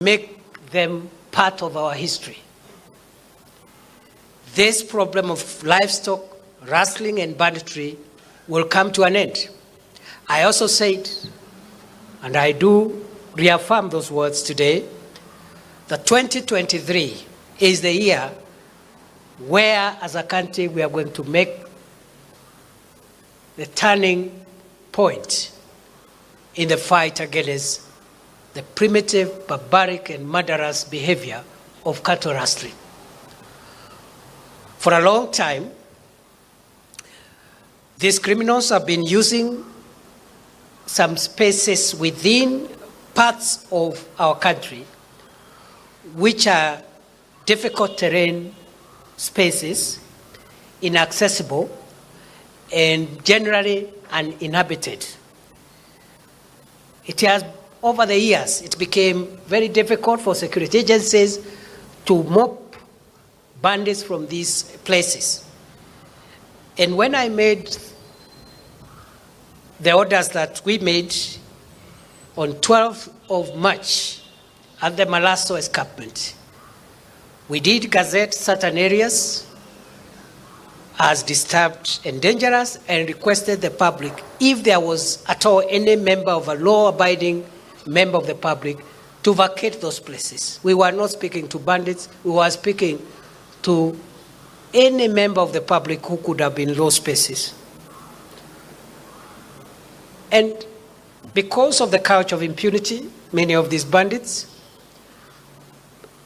make them part of our history. This problem of livestock, rustling and banditry will come to an end. I also said, and I do reaffirm those words today, that 2023 is the year where, as a country, we are going to make the turning point in the fight against the primitive, barbaric, and murderous behavior of cattle rustling. For a long time, these criminals have been using some spaces within parts of our country which are difficult terrain spaces, inaccessible, and generally uninhabited. It has, over the years, it became very difficult for security agencies to mop bandits from these places. And when I made the orders that we made on 12th of March at the Malasso escarpment, we did gazette certain areas as disturbed and dangerous and requested the public, if there was at all any member of a law-abiding member of the public, to vacate those places. We were not speaking to bandits, we were speaking to any member of the public who could have been in those spaces. And because of the culture of impunity, many of these bandits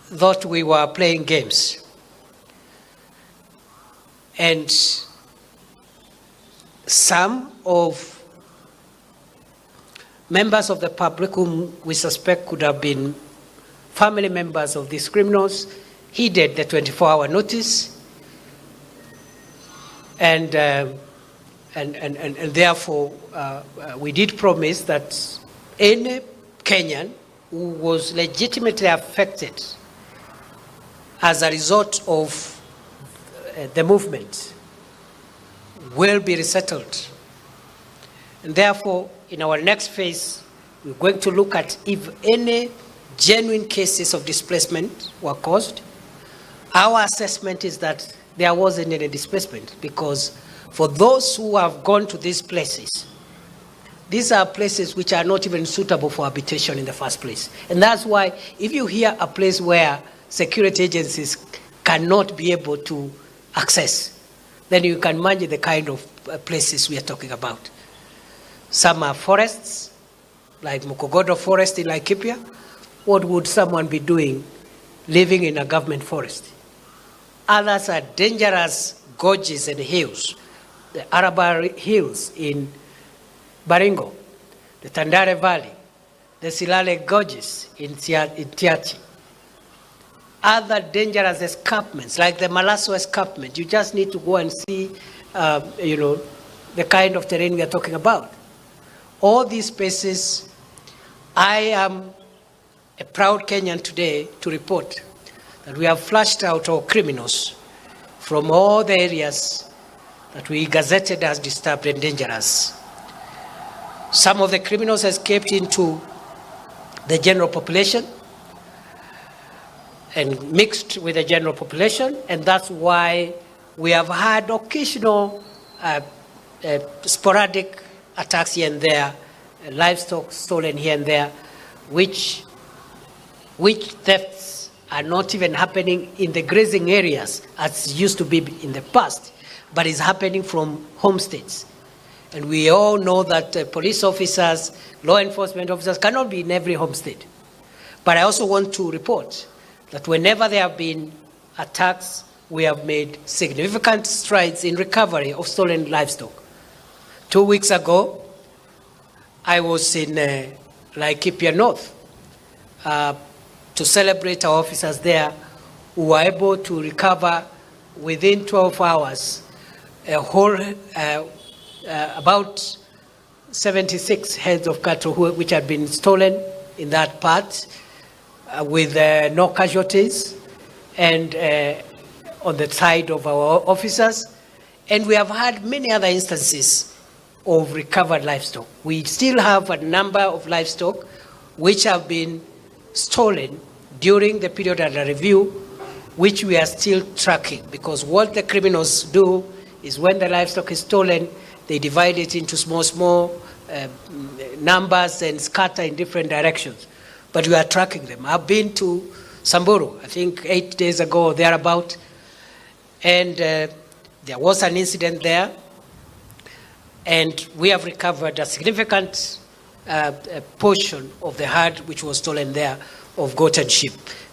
thought we were playing games. And some of members of the public whom we suspect could have been family members of these criminals heeded the 24-hour notice, and therefore we did promise that any Kenyan who was legitimately affected as a result of the movement will be resettled. And therefore, in our next phase, we're going to look at if any genuine cases of displacement were caused. Our assessment is that there wasn't any displacement, because for those who have gone to these places, these are places which are not even suitable for habitation in the first place. And that's why if you hear a place where security agencies cannot be able to access, then you can imagine the kind of places we are talking about. Some are forests, like Mukogodo Forest in Laikipia. What would someone be doing living in a government forest? Others are dangerous gorges and hills. The Araba Hills in Baringo, the Tandare Valley, the Silale Gorges in Tiachi. Other dangerous escarpments, like the Malasso escarpment. You just need to go and see, the kind of terrain we are talking about. All these spaces, I am a proud Kenyan today to report that we have flushed out our criminals from all the areas that we gazetted as disturbed and dangerous. Some of the criminals escaped into the general population and mixed with the general population, and that's why we have had occasional sporadic attacks here and there, livestock stolen here and there, which thefts are not even happening in the grazing areas as used to be in the past, but is happening from homesteads. And we all know that police officers, law enforcement officers cannot be in every homestead. But I also want to report that whenever there have been attacks, we have made significant strides in recovery of stolen livestock. 2 weeks ago, I was in Laikipia North to celebrate our officers there who were able to recover within 12 hours a whole, about 76 heads of cattle which had been stolen in that part with no casualties, and on the side of our officers. And we have had many other instances of recovered livestock. We still have a number of livestock which have been stolen during the period under review, which we are still tracking, because what the criminals do is when the livestock is stolen, they divide it into small numbers and scatter in different directions. But we are tracking them. I've been to Samburu, I think 8 days ago or thereabout, and there was an incident there, and we have recovered a significant portion of the herd which was stolen there of goat and sheep.